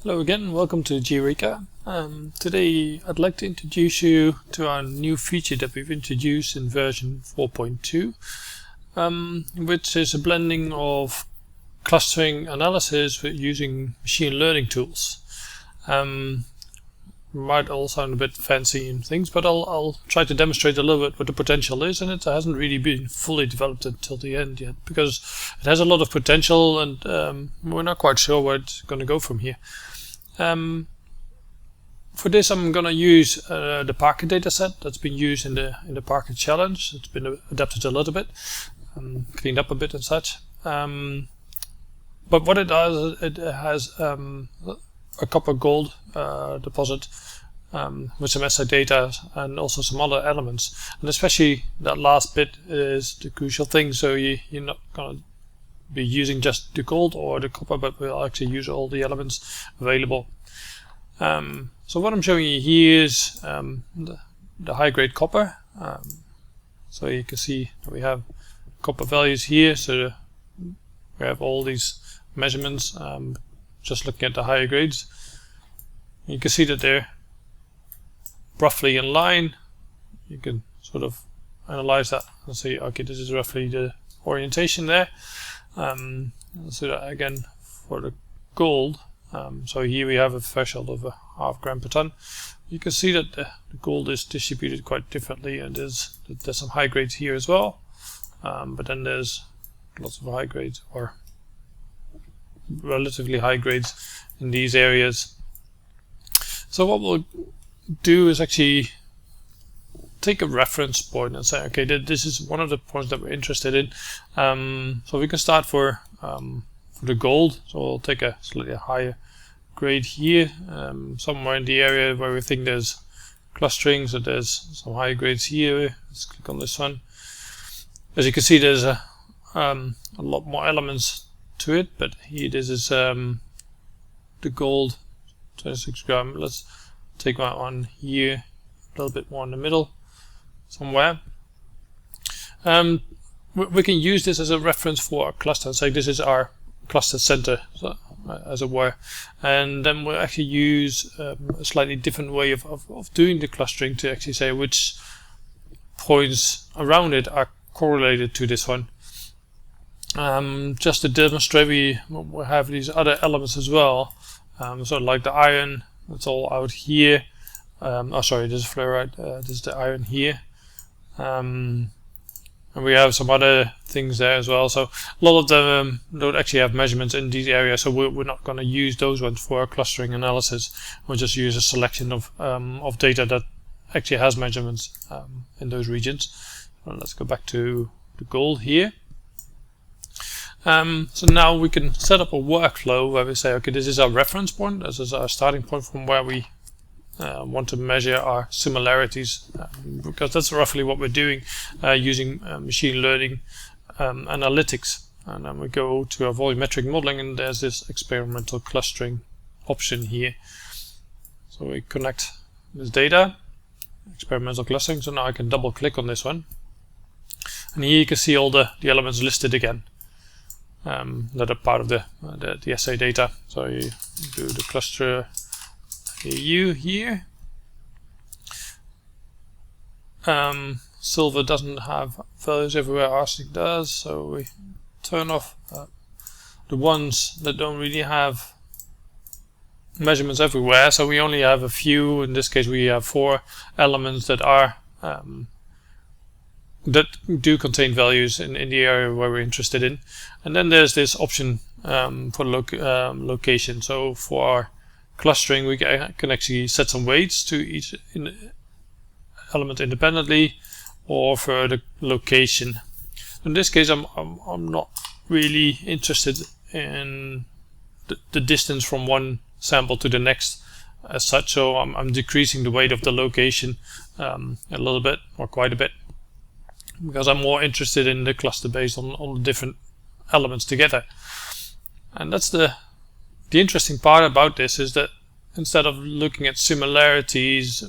Hello again, welcome to GEOREKA. Today I'd like to introduce you to our new feature that we've introduced in version 4.2, which is a blending of clustering analysis with using machine learning tools. Might all sound a bit fancy and things, but I'll try to demonstrate a little bit what the potential is, and it hasn't really been fully developed until the end yet because it has a lot of potential and we're not quite sure where it's going to go from here. For this I'm going to use the Parker dataset that's been used in the Parker challenge. It's been adapted a little bit, cleaned up a bit and such. But what it does, it has a copper gold deposit with some assay data and also some other elements, and especially that last bit is the crucial thing. So you're not going to be using just the gold or the copper, but we'll actually use all the elements available. So what I'm showing you here is the high-grade copper. So you can see that we have copper values here, so we have all these measurements just looking at the higher grades. You can see that they're roughly in line. You can sort of analyze that and see, okay, this is roughly the orientation there. So that again for the gold, so here we have a threshold of 0.5 gram per ton. You can see that the gold is distributed quite differently, and there's some high grades here as well, but then there's lots of high grades or relatively high grades in these areas. So what we'll do is actually take a reference point and say, okay, this is one of the points that we're interested in. So we can start for the gold. So we'll take a slightly higher grade here, somewhere in the area where we think there's clustering. So there's some high grades here. Let's click on this one. As you can see, there's a lot more elements to it, but here this is the gold 26 gram. Let's take that one here, a little bit more in the middle somewhere. We can use this as a reference for our cluster and say this is our cluster center, so, as it were, and then we'll actually use a slightly different way of doing the clustering to actually say which points around it are correlated to this one. Just to demonstrate, we have these other elements as well. So like the iron, it's all out here. Oh, sorry, this is fluoride. This is the iron here. And we have some other things there as well. So a lot of them don't actually have measurements in these areas, so we're not going to use those ones for our clustering analysis. We'll just use a selection of data that actually has measurements in those regions. Well, let's go back to the gold here. So now we can set up a workflow where we say, okay, this is our reference point. This is our starting point from where we want to measure our similarities, because that's roughly what we're doing using machine learning analytics. And then we go to our volumetric modeling, and there's this experimental clustering option here. So we connect this data, experimental clustering. So now I can double click on this one, and here you can see all the elements listed again. That are part of the assay data. So you do the cluster AU here. Silver doesn't have values everywhere, arsenic does, so we turn off the ones that don't really have measurements everywhere. So we only have a few. In this case we have 4 elements that are that do contain values in the area where we're interested in. And then there's this option for location. So for our clustering, we can actually set some weights to each element independently, or for the location. In this case, I'm not really interested in the distance from one sample to the next as such, so I'm decreasing the weight of the location a little bit, or quite a bit, because I'm more interested in the cluster based on the different elements together. And that's the interesting part about this, is that instead of looking at similarities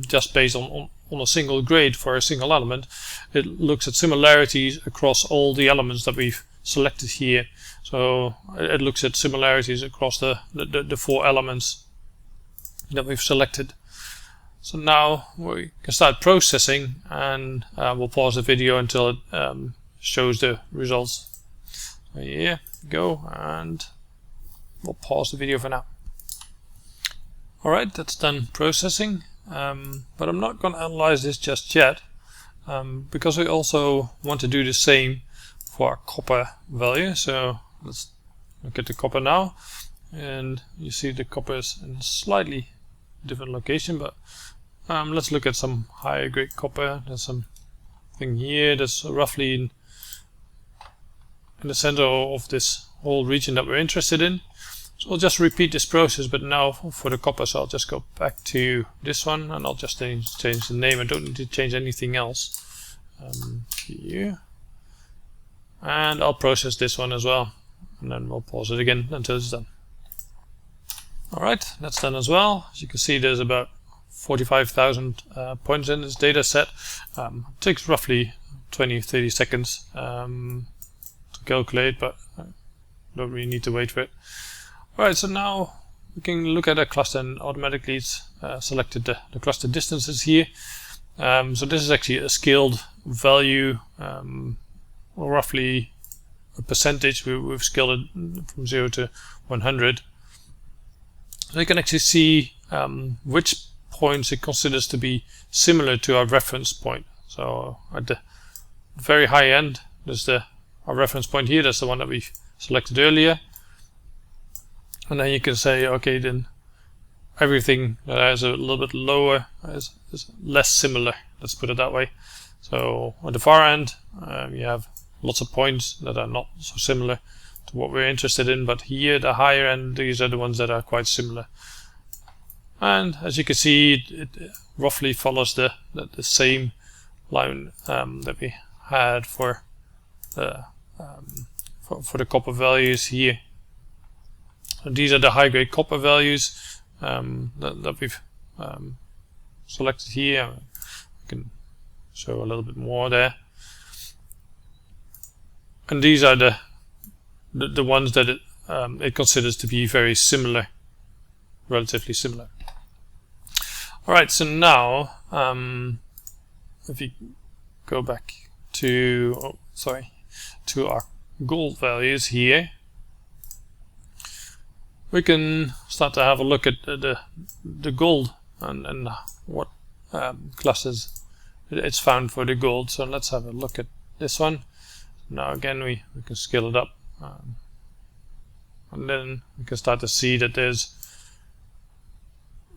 just based on a single grade for a single element, it looks at similarities across all the elements that we've selected here. So it looks at similarities across the 4 elements that we've selected. So now we can start processing, and we'll pause the video until it shows the results. So here we go, and we'll pause the video for now. Alright, that's done processing, but I'm not going to analyze this just yet, because we also want to do the same for our copper value. So let's look at the copper now, and you see the copper is in a slightly different location, but let's look at some higher grade copper. There's something here that's roughly in the center of this whole region that we're interested in. So I'll just repeat this process, but now for the copper, so I'll just go back to this one, and I'll just change the name. I don't need to change anything else here. And I'll process this one as well, and then we'll pause it again until it's done. Alright, that's done as well. As you can see, there's about 45,000 points in this data set. It takes roughly 20-30 seconds to calculate, but I don't really need to wait for it. Alright, so now we can look at a cluster, and automatically it's selected the cluster distances here. So this is actually a scaled value, roughly a percentage. We've scaled it from 0 to 100. So you can actually see which points it considers to be similar to our reference point. So at the very high end, there's our reference point here. That's the one that we selected earlier. And then you can say, okay, then everything that is a little bit lower is less similar. Let's put it that way. So at the far end, you have lots of points that are not so similar to what we're interested in, but here, the higher end, these are the ones that are quite similar. And as you can see, it roughly follows the same line that we had for the copper values here. So these are the high-grade copper values that we've selected here. I can show a little bit more there. And these are the ones that it considers to be very similar, relatively similar. Alright, so now if you go back to our gold values here, we can start to have a look at the gold and what clusters it's found for the gold. So let's have a look at this one. Now again, we can scale it up, and then we can start to see that there's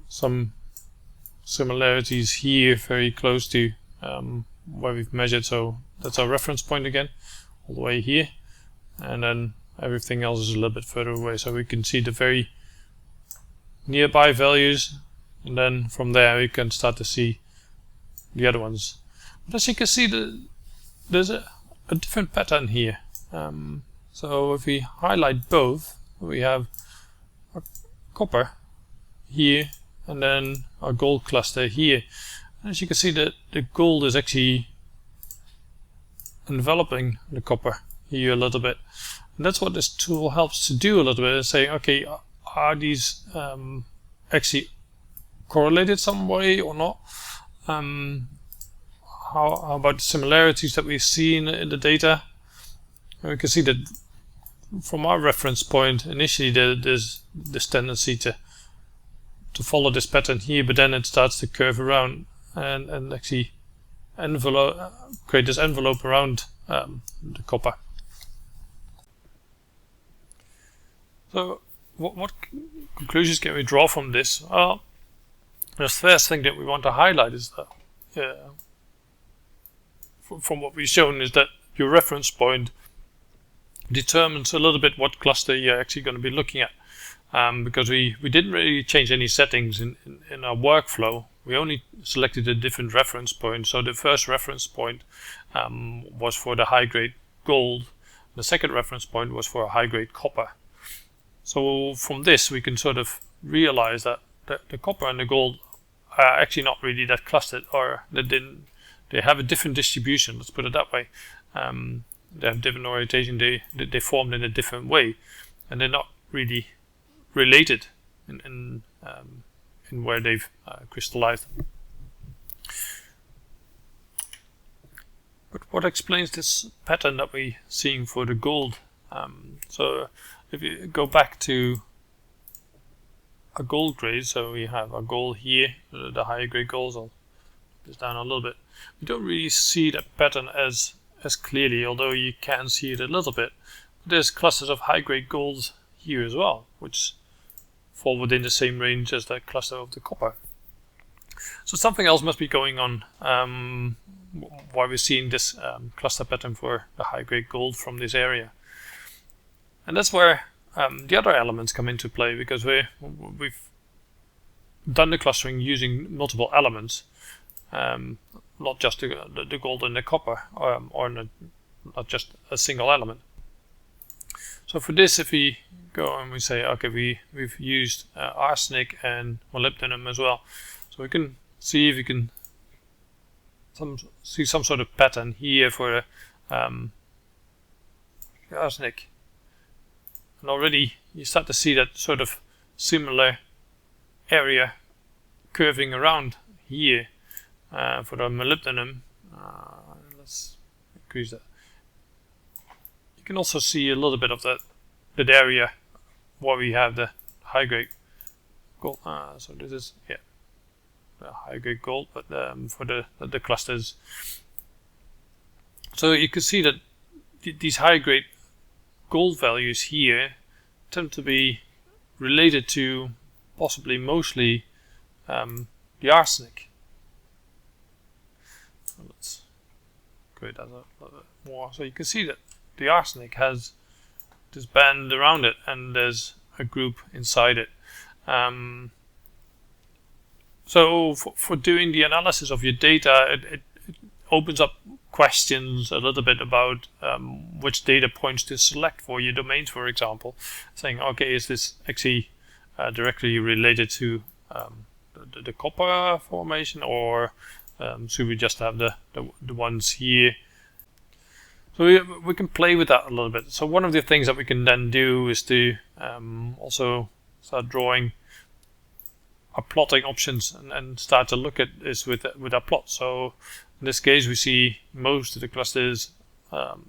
some similarities here very close to where we've measured. So that's our reference point again, all the way here, and then everything else is a little bit further away. So we can see the very nearby values, and then from there we can start to see the other ones. But as you can see, there's a different pattern here. So if we highlight both, we have our copper here and then our gold cluster here. And as you can see, the gold is actually enveloping the copper here a little bit. And that's what this tool helps to do a little bit, is saying, okay, are these actually correlated some way or not? How about the similarities that we see in the data? And we can see that from our reference point, initially there's this tendency to follow this pattern here, but then it starts to curve around and actually create this envelope around the copper. So what conclusions can we draw from this? Well, the first thing that we want to highlight is that from what we've shown is that your reference point determines a little bit what cluster you're actually going to be looking at, because we didn't really change any settings in our workflow. We only selected a different reference point. So the first reference point was for the high-grade gold. The second reference point was for a high-grade copper. So from this we can sort of realize that the copper and the gold are actually not really that clustered, or they have a different distribution, let's put it that way. they have different orientation, they formed in a different way, and they're not really related in where they've crystallized. But what explains this pattern that we're seeing for the gold? So if you go back to a gold grade, so we have a gold here, the higher grade golds. I'll put this down a little bit. We don't really see that pattern as clearly, although you can see it a little bit. But there's clusters of high grade golds here as well, which fall within the same range as the cluster of the copper. So something else must be going on why we're seeing this cluster pattern for the high grade gold from this area. And that's where the other elements come into play, because we've done the clustering using multiple elements, not just the gold and the copper, or not just a single element. So for this, if we go and we say, okay, we've used arsenic and molybdenum as well, so we can see if we can see some sort of pattern here for the arsenic. And already you start to see that sort of similar area curving around here for the molybdenum. Let's increase that. You can also see a little bit of that area where we have the high grade gold. So this is the high grade gold, but for the clusters. So you can see that these high grade gold values here tend to be related to possibly mostly the arsenic. So let's create that a little bit more. So you can see that the arsenic has this band around it, and there's a group inside it. So for doing the analysis of your data, it opens up questions a little bit about which data points to select for your domains, for example. Saying, okay, is this actually directly related to the copper formation, or should we just have the ones here? So we can play with that a little bit. So one of the things that we can then do is to also start drawing our plotting options and start to look at this with our plot. So in this case, we see most of the clusters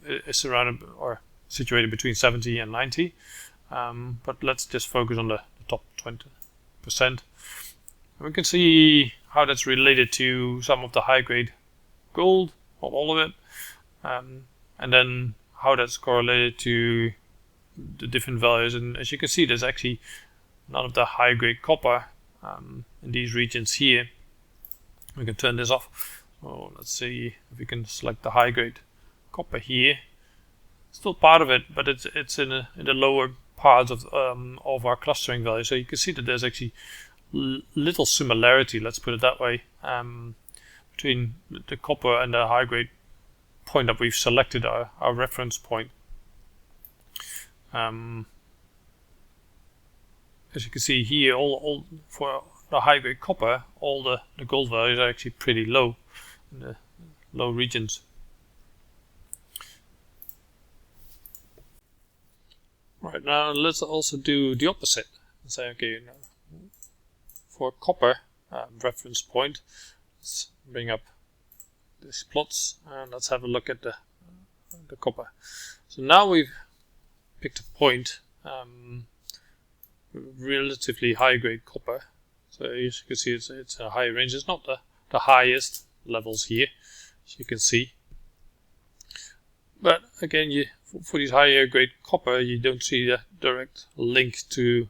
is surrounded or situated between 70 and 90. But let's just focus on the top 20%. And we can see how that's related to some of the high grade gold, not all of it, and then how that's correlated to the different values. And as you can see, there's actually none of the high grade copper in these regions here. We can turn this off. So let's see if we can select the high grade copper here. Still part of it, but it's in the lower parts of our clustering value. So you can see that there's actually little similarity, let's put it that way, between the copper and the high grade point that we've selected, our reference point. As you can see here, all for the high grade copper, all the gold values are actually pretty low in the low regions. Right, now let's also do the opposite and say, okay, for copper reference point, let's bring up these plots and let's have a look at the copper. So now we've picked a point, relatively high grade copper. So as you can see, it's a higher range. It's not the highest levels here, as you can see. But again, for these higher grade copper, you don't see the direct link to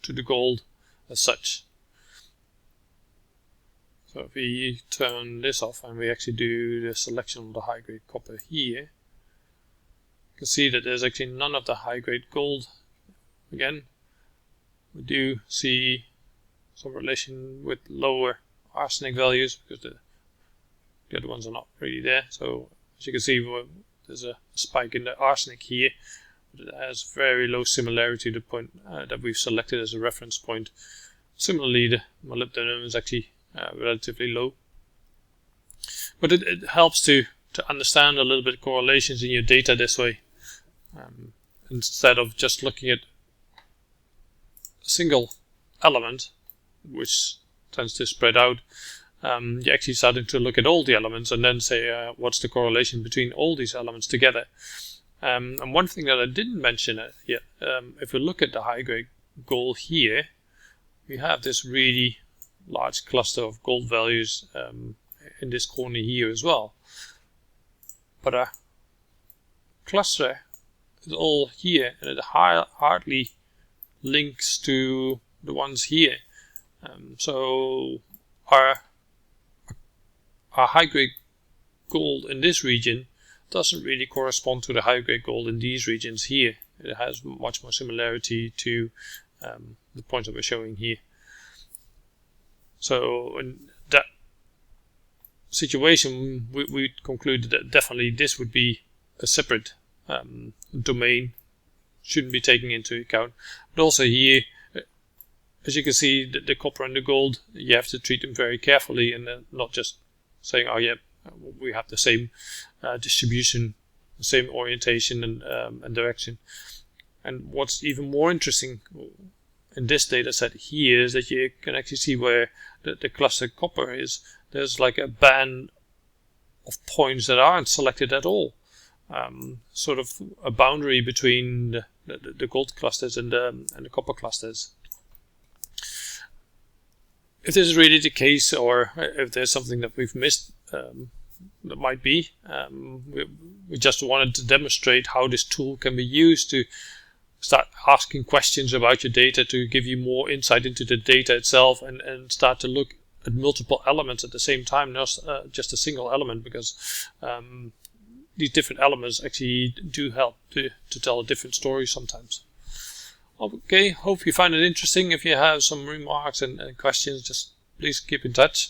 the gold as such. So if we turn this off and we actually do the selection of the high grade copper here, you can see that there's actually none of the high grade gold. Again, we do see some relation with lower arsenic values because the other ones are not really there. So as you can see, there's a spike in the arsenic here, but it has very low similarity to the point that we've selected as a reference point. Similarly, the molybdenum is actually relatively low, but it helps to to understand a little bit correlations in your data this way, instead of just looking at a single element, which tends to spread out. You're actually starting to look at all the elements and then say what's the correlation between all these elements together. And one thing that I didn't mention yet, if we look at the high-grade gold here, we have this really large cluster of gold values in this corner here as well. But our cluster is all here, and it hardly links to the ones here. So our high-grade gold in this region doesn't really correspond to the high-grade gold in these regions here. It has much more similarity to the points that we're showing here. So in that situation, we concluded that definitely this would be a separate domain, shouldn't be taken into account. But also here, as you can see, the copper and the gold, you have to treat them very carefully and not just saying, oh yeah, we have the same distribution, the same orientation and direction. And what's even more interesting in this data set here is that you can actually see where the cluster copper is. There's like a band of points that aren't selected at all. Sort of a boundary between the gold clusters and the copper clusters. If this is really the case, or if there's something that we've missed, that might be, we just wanted to demonstrate how this tool can be used to start asking questions about your data, to give you more insight into the data itself, and start to look at multiple elements at the same time, not just a single element, because these different elements actually do help to tell a different story sometimes. Okay, hope you find it interesting. If you have some remarks and questions, just please keep in touch.